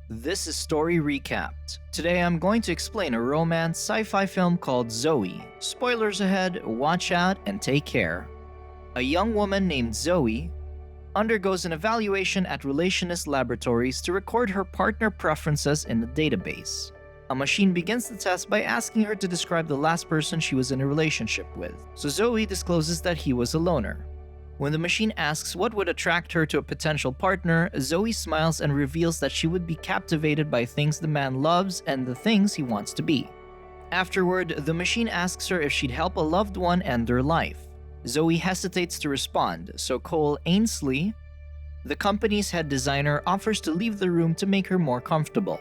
This is Story Recapped. Today I'm going to explain a romance sci-fi film called Zoe. Spoilers ahead, watch out and take care. A young woman named Zoe undergoes an evaluation at relationist laboratories to record her partner preferences in a database. A machine begins the test by asking her to describe the last person she was in a relationship with, so Zoe discloses that he was a loner. When the machine asks what would attract her to a potential partner, Zoe smiles and reveals that she would be captivated by things the man loves and the things he wants to be. Afterward, the machine asks her if she'd help a loved one end their life. Zoe hesitates to respond, so Cole Ainsley, the company's head designer, offers to leave the room to make her more comfortable.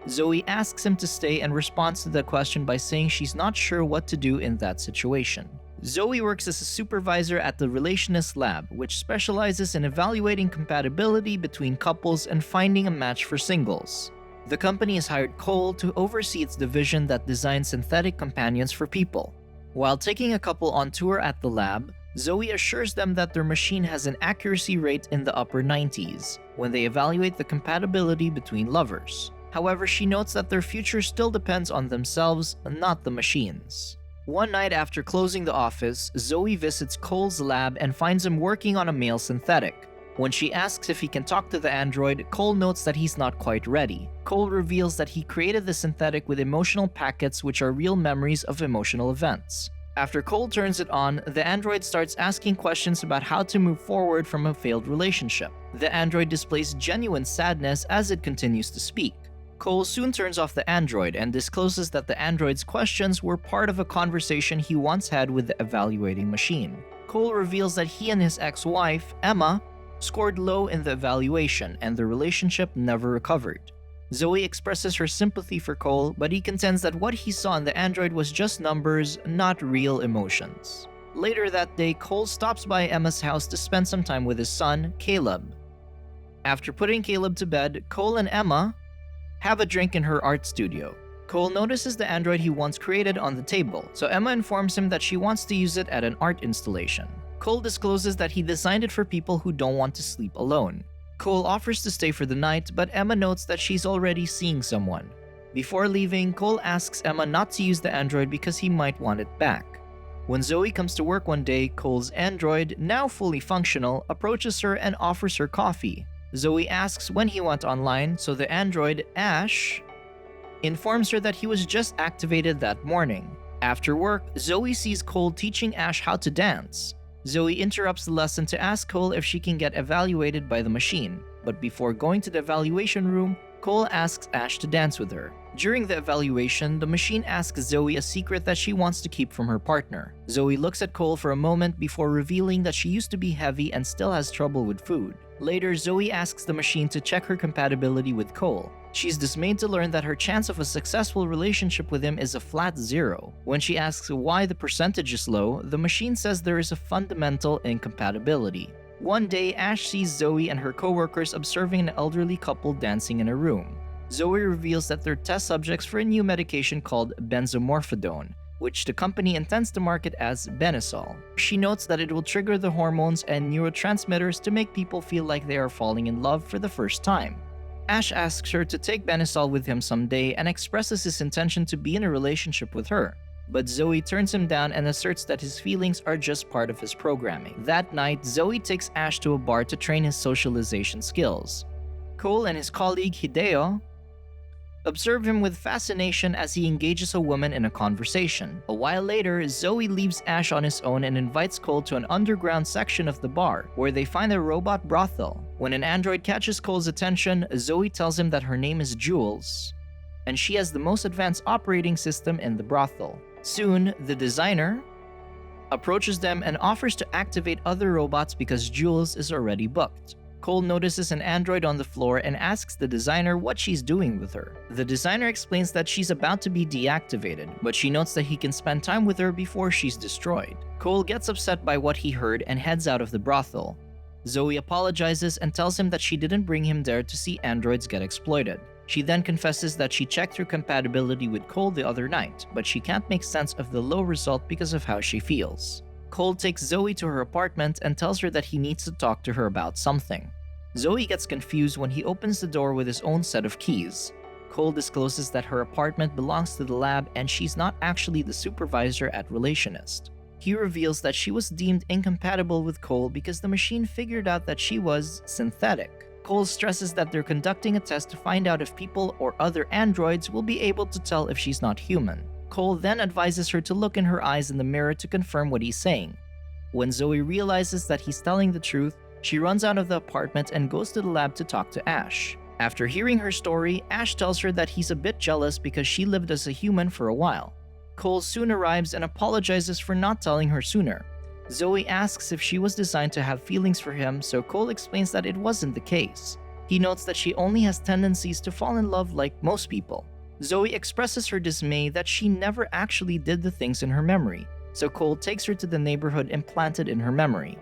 Zoe asks him to stay and responds to the question by saying she's not sure what to do in that situation. Zoe works as a supervisor at the Relationist Lab, which specializes in evaluating compatibility between couples and finding a match for singles. The company has hired Cole to oversee its division that designs synthetic companions for people. While taking a couple on tour at the lab, Zoe assures them that their machine has an accuracy rate in the upper 90s when they evaluate the compatibility between lovers. However, she notes that their future still depends on themselves, not the machines. One night after closing the office, Zoe visits Cole's lab and finds him working on a male synthetic. When she asks if he can talk to the android, Cole notes that he's not quite ready. Cole reveals that he created the synthetic with emotional packets, which are real memories of emotional events. After Cole turns it on, the android starts asking questions about how to move forward from a failed relationship. The android displays genuine sadness as it continues to speak. Cole soon turns off the android and discloses that the android's questions were part of a conversation he once had with the evaluating machine. Cole reveals that he and his ex-wife, Emma, scored low in the evaluation and the relationship never recovered. Zoe expresses her sympathy for Cole, but he contends that what he saw in the android was just numbers, not real emotions. Later that day, Cole stops by Emma's house to spend some time with his son, Caleb. After putting Caleb to bed, Cole and Emma have a drink in her art studio. Cole notices the android he once created on the table, so Emma informs him that she wants to use it at an art installation. Cole discloses that he designed it for people who don't want to sleep alone. Cole offers to stay for the night, but Emma notes that she's already seeing someone. Before leaving, Cole asks Emma not to use the android because he might want it back. When Zoe comes to work one day, Cole's android, now fully functional, approaches her and offers her coffee. Zoe asks when he went online, so the android, Ash, informs her that he was just activated that morning. After work, Zoe sees Cole teaching Ash how to dance. Zoe interrupts the lesson to ask Cole if she can get evaluated by the machine, but before going to the evaluation room, Cole asks Ash to dance with her. During the evaluation, the machine asks Zoe a secret that she wants to keep from her partner. Zoe looks at Cole for a moment before revealing that she used to be heavy and still has trouble with food. Later, Zoe asks the machine to check her compatibility with Cole. She's dismayed to learn that her chance of a successful relationship with him is a flat 0. When she asks why the percentage is low, the machine says there is a fundamental incompatibility. One day, Ash sees Zoe and her coworkers observing an elderly couple dancing in a room. Zoe reveals that they're test subjects for a new medication called benzomorphodone, which the company intends to market as Benezol. She notes that it will trigger the hormones and neurotransmitters to make people feel like they are falling in love for the first time. Ash asks her to take Benezol with him someday and expresses his intention to be in a relationship with her. But Zoe turns him down and asserts that his feelings are just part of his programming. That night, Zoe takes Ash to a bar to train his socialization skills. Cole and his colleague Hideo observe him with fascination as he engages a woman in a conversation. A while later, Zoe leaves Ash on his own and invites Cole to an underground section of the bar, where they find a robot brothel. When an android catches Cole's attention, Zoe tells him that her name is Jules, and she has the most advanced operating system in the brothel. Soon, the designer approaches them and offers to activate other robots because Jules is already booked. Cole notices an android on the floor and asks the designer what she's doing with her. The designer explains that she's about to be deactivated, but she notes that he can spend time with her before she's destroyed. Cole gets upset by what he heard and heads out of the brothel. Zoe apologizes and tells him that she didn't bring him there to see androids get exploited. She then confesses that she checked her compatibility with Cole the other night, but she can't make sense of the low result because of how she feels. Cole takes Zoe to her apartment and tells her that he needs to talk to her about something. Zoe gets confused when he opens the door with his own set of keys. Cole discloses that her apartment belongs to the lab and she's not actually the supervisor at Relationist. He reveals that she was deemed incompatible with Cole because the machine figured out that she was synthetic. Cole stresses that they're conducting a test to find out if people or other androids will be able to tell if she's not human. Cole then advises her to look in her eyes in the mirror to confirm what he's saying. When Zoe realizes that he's telling the truth, she runs out of the apartment and goes to the lab to talk to Ash. After hearing her story, Ash tells her that he's a bit jealous because she lived as a human for a while. Cole soon arrives and apologizes for not telling her sooner. Zoe asks if she was designed to have feelings for him, so Cole explains that it wasn't the case. He notes that she only has tendencies to fall in love like most people. Zoe expresses her dismay that she never actually did the things in her memory, so Cole takes her to the neighborhood implanted in her memory.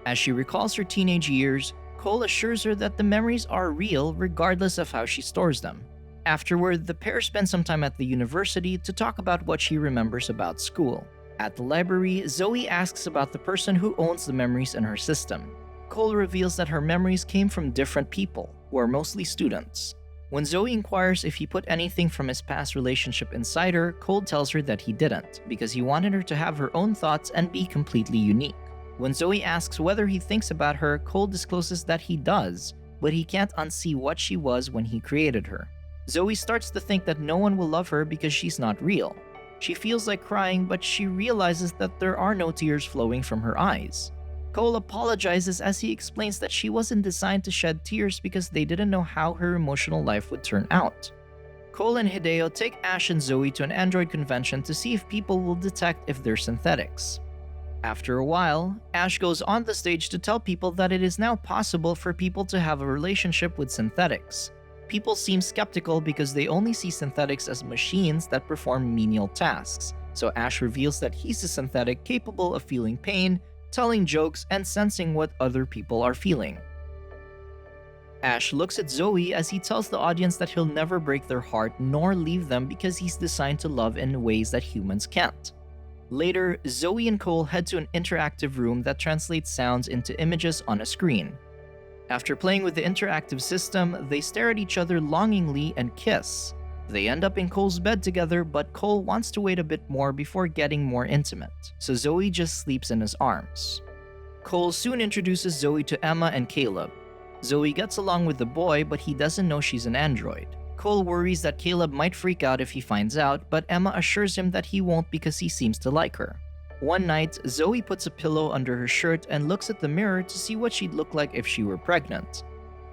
As she recalls her teenage years, Cole assures her that the memories are real regardless of how she stores them. Afterward, the pair spend some time at the university to talk about what she remembers about school. At the library, Zoe asks about the person who owns the memories in her system. Cole reveals that her memories came from different people, who are mostly students. When Zoe inquires if he put anything from his past relationship inside her, Cole tells her that he didn't, because he wanted her to have her own thoughts and be completely unique. When Zoe asks whether he thinks about her, Cole discloses that he does, but he can't unsee what she was when he created her. Zoe starts to think that no one will love her because she's not real. She feels like crying, but she realizes that there are no tears flowing from her eyes. Cole apologizes as he explains that she wasn't designed to shed tears because they didn't know how her emotional life would turn out. Cole and Hideo take Ash and Zoe to an android convention to see if people will detect if they're synthetics. After a while, Ash goes on the stage to tell people that it is now possible for people to have a relationship with synthetics. People seem skeptical because they only see synthetics as machines that perform menial tasks, so Ash reveals that he's a synthetic capable of feeling pain, telling jokes, and sensing what other people are feeling. Ash looks at Zoe as he tells the audience that he'll never break their heart nor leave them because he's designed to love in ways that humans can't. Later, Zoe and Cole head to an interactive room that translates sounds into images on a screen. After playing with the interactive system, they stare at each other longingly and kiss. They end up in Cole's bed together, but Cole wants to wait a bit more before getting more intimate, so Zoe just sleeps in his arms. Cole soon introduces Zoe to Emma and Caleb. Zoe gets along with the boy, but he doesn't know she's an android. Cole worries that Caleb might freak out if he finds out, but Emma assures him that he won't because he seems to like her. One night, Zoe puts a pillow under her shirt and looks at the mirror to see what she'd look like if she were pregnant.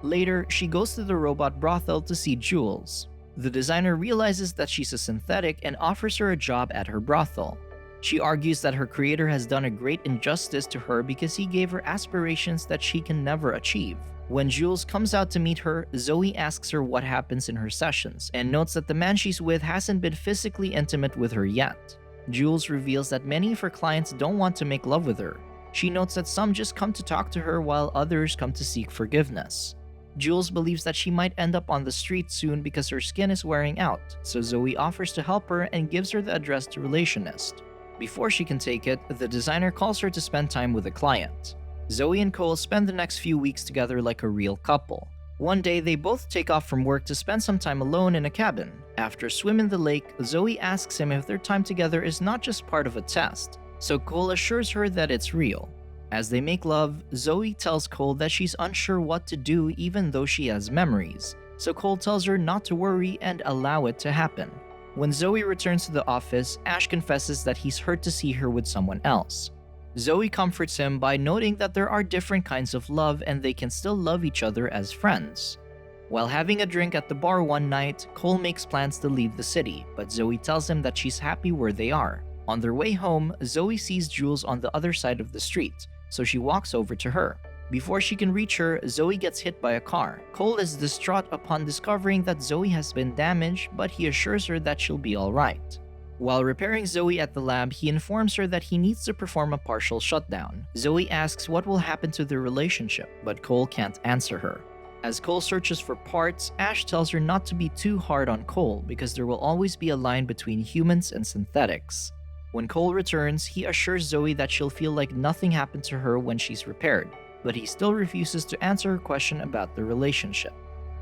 Later, she goes to the robot brothel to see Jules. The designer realizes that she's a synthetic and offers her a job at her brothel. She argues that her creator has done a great injustice to her because he gave her aspirations that she can never achieve. When Jules comes out to meet her, Zoe asks her what happens in her sessions and notes that the man she's with hasn't been physically intimate with her yet. Jules reveals that many of her clients don't want to make love with her. She notes that some just come to talk to her while others come to seek forgiveness. Jules believes that she might end up on the street soon because her skin is wearing out, so Zoe offers to help her and gives her the address to Relationist. Before she can take it, the designer calls her to spend time with a client. Zoe and Cole spend the next few weeks together like a real couple. One day, they both take off from work to spend some time alone in a cabin. After a swim in the lake, Zoe asks him if their time together is not just part of a test, so Cole assures her that it's real. As they make love, Zoe tells Cole that she's unsure what to do even though she has memories, so Cole tells her not to worry and allow it to happen. When Zoe returns to the office, Ash confesses that he's hurt to see her with someone else. Zoe comforts him by noting that there are different kinds of love and they can still love each other as friends. While having a drink at the bar one night, Cole makes plans to leave the city, but Zoe tells him that she's happy where they are. On their way home, Zoe sees Jules on the other side of the street, so she walks over to her. Before she can reach her, Zoe gets hit by a car. Cole is distraught upon discovering that Zoe has been damaged, but he assures her that she'll be alright. While repairing Zoe at the lab, he informs her that he needs to perform a partial shutdown. Zoe asks what will happen to their relationship, but Cole can't answer her. As Cole searches for parts, Ash tells her not to be too hard on Cole because there will always be a line between humans and synthetics. When Cole returns, he assures Zoe that she'll feel like nothing happened to her when she's repaired. but he still refuses to answer her question about the relationship.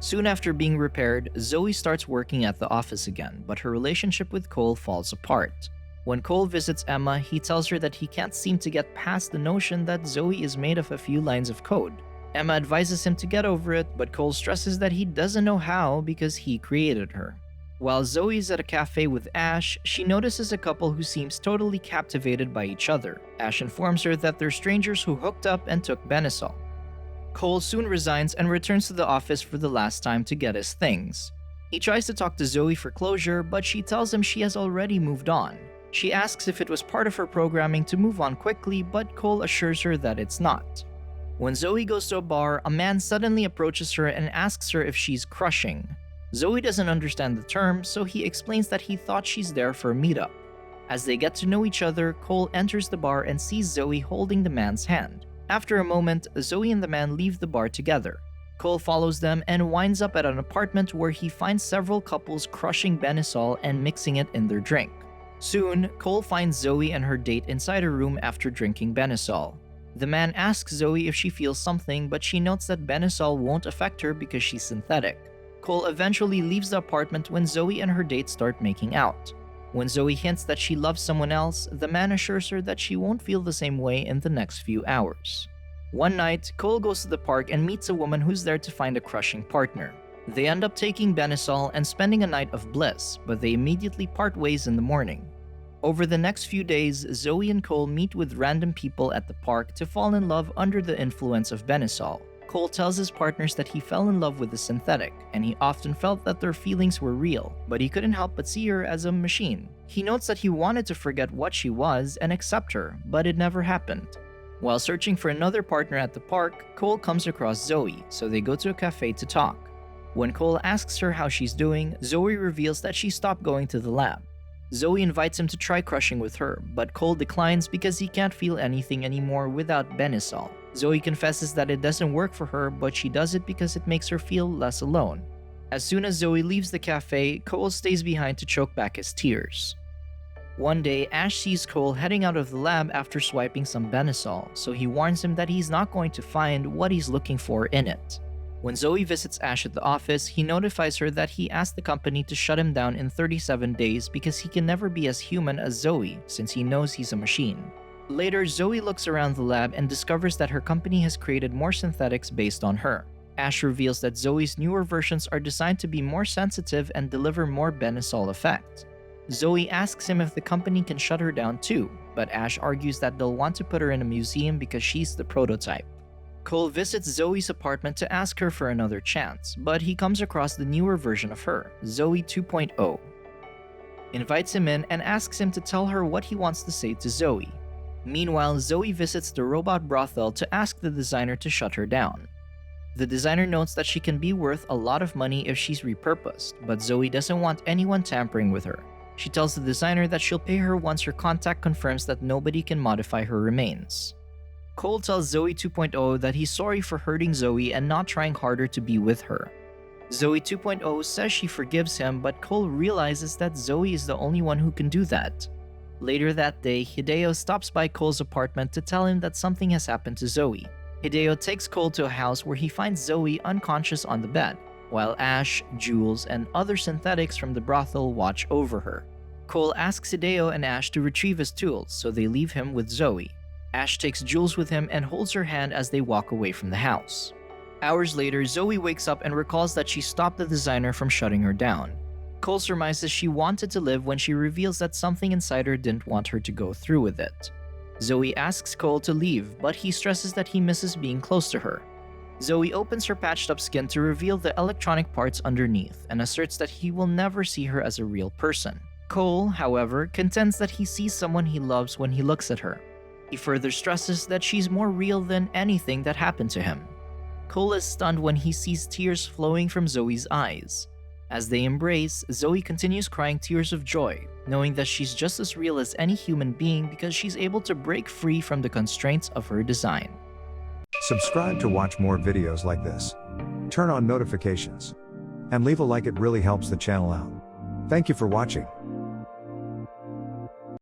Soon after being repaired, Zoe starts working at the office again, but her relationship with Cole falls apart. When Cole visits Emma, he tells her that he can't seem to get past the notion that Zoe is made of a few lines of code. Emma advises him to get over it, but Cole stresses that he doesn't know how because he created her. While Zoe is at a cafe with Ash, she notices a couple who seems totally captivated by each other. Ash informs her that they're strangers who hooked up and took Benasol. Cole soon resigns and returns to the office for the last time to get his things. He tries to talk to Zoe for closure, but she tells him she has already moved on. She asks if it was part of her programming to move on quickly, but Cole assures her that it's not. When Zoe goes to a bar, a man suddenly approaches her and asks her if she's crushing. Zoe doesn't understand the term, so he explains that he thought she's there for a meetup. As they get to know each other, Cole enters the bar and sees Zoe holding the man's hand. After a moment, Zoe and the man leave the bar together. Cole follows them and winds up at an apartment where he finds several couples crushing Benasol and mixing it in their drink. Soon, Cole finds Zoe and her date inside a room after drinking Benasol. The man asks Zoe if she feels something, but she notes that Benasol won't affect her because she's synthetic. Cole eventually leaves the apartment when Zoe and her date start making out. When Zoe hints that she loves someone else, the man assures her that she won't feel the same way in the next few hours. One night, Cole goes to the park and meets a woman who's there to find a crushing partner. They end up taking Benasol and spending a night of bliss, but they immediately part ways in the morning. Over the next few days, Zoe and Cole meet with random people at the park to fall in love under the influence of Benasol. Cole tells his partners that he fell in love with the synthetic, and he often felt that their feelings were real, but he couldn't help but see her as a machine. He notes that he wanted to forget what she was and accept her, but it never happened. While searching for another partner at the park, Cole comes across Zoe, so they go to a cafe to talk. When Cole asks her how she's doing, Zoe reveals that she stopped going to the lab. Zoe invites him to try crushing with her, but Cole declines because he can't feel anything anymore without Benasol. Zoe confesses that it doesn't work for her, but she does it because it makes her feel less alone. As soon as Zoe leaves the cafe, Cole stays behind to choke back his tears. One day, Ash sees Cole heading out of the lab after swiping some Benasol, so he warns him that he's not going to find what he's looking for in it. When Zoe visits Ash at the office, he notifies her that he asked the company to shut him down in 37 days because he can never be as human as Zoe, since he knows he's a machine. Later, Zoe looks around the lab and discovers that her company has created more synthetics based on her. Ash reveals that Zoe's newer versions are designed to be more sensitive and deliver more Benasol effect. Zoe asks him if the company can shut her down too, but Ash argues that they'll want to put her in a museum because she's the prototype. Cole visits Zoe's apartment to ask her for another chance, but he comes across the newer version of her, Zoe 2.0. Invites him in and asks him to tell her what he wants to say to Zoe. Meanwhile, Zoe visits the robot brothel to ask the designer to shut her down. The designer notes that she can be worth a lot of money if she's repurposed, but Zoe doesn't want anyone tampering with her. She tells the designer that she'll pay her once her contact confirms that nobody can modify her remains. Cole tells Zoe 2.0 that he's sorry for hurting Zoe and not trying harder to be with her. Zoe 2.0 says she forgives him, but Cole realizes that Zoe is the only one who can do that. Later that day, Hideo stops by Cole's apartment to tell him that something has happened to Zoe. Hideo takes Cole to a house where he finds Zoe unconscious on the bed, while Ash, Jules, and other synthetics from the brothel watch over her. Cole asks Hideo and Ash to retrieve his tools, so they leave him with Zoe. Ash takes Jules with him and holds her hand as they walk away from the house. Hours later, Zoe wakes up and recalls that she stopped the designer from shutting her down. Cole surmises she wanted to live when she reveals that something inside her didn't want her to go through with it. Zoe asks Cole to leave, but he stresses that he misses being close to her. Zoe opens her patched up skin to reveal the electronic parts underneath and asserts that he will never see her as a real person. Cole, however, contends that he sees someone he loves when he looks at her. He further stresses that she's more real than anything that happened to him. Cole is stunned when he sees tears flowing from Zoe's eyes. As they embrace, Zoe continues crying tears of joy, knowing that she's just as real as any human being because she's able to break free from the constraints of her design. Subscribe to watch more videos like this. Turn on notifications. And leave a like, it really helps the channel out. Thank you for watching.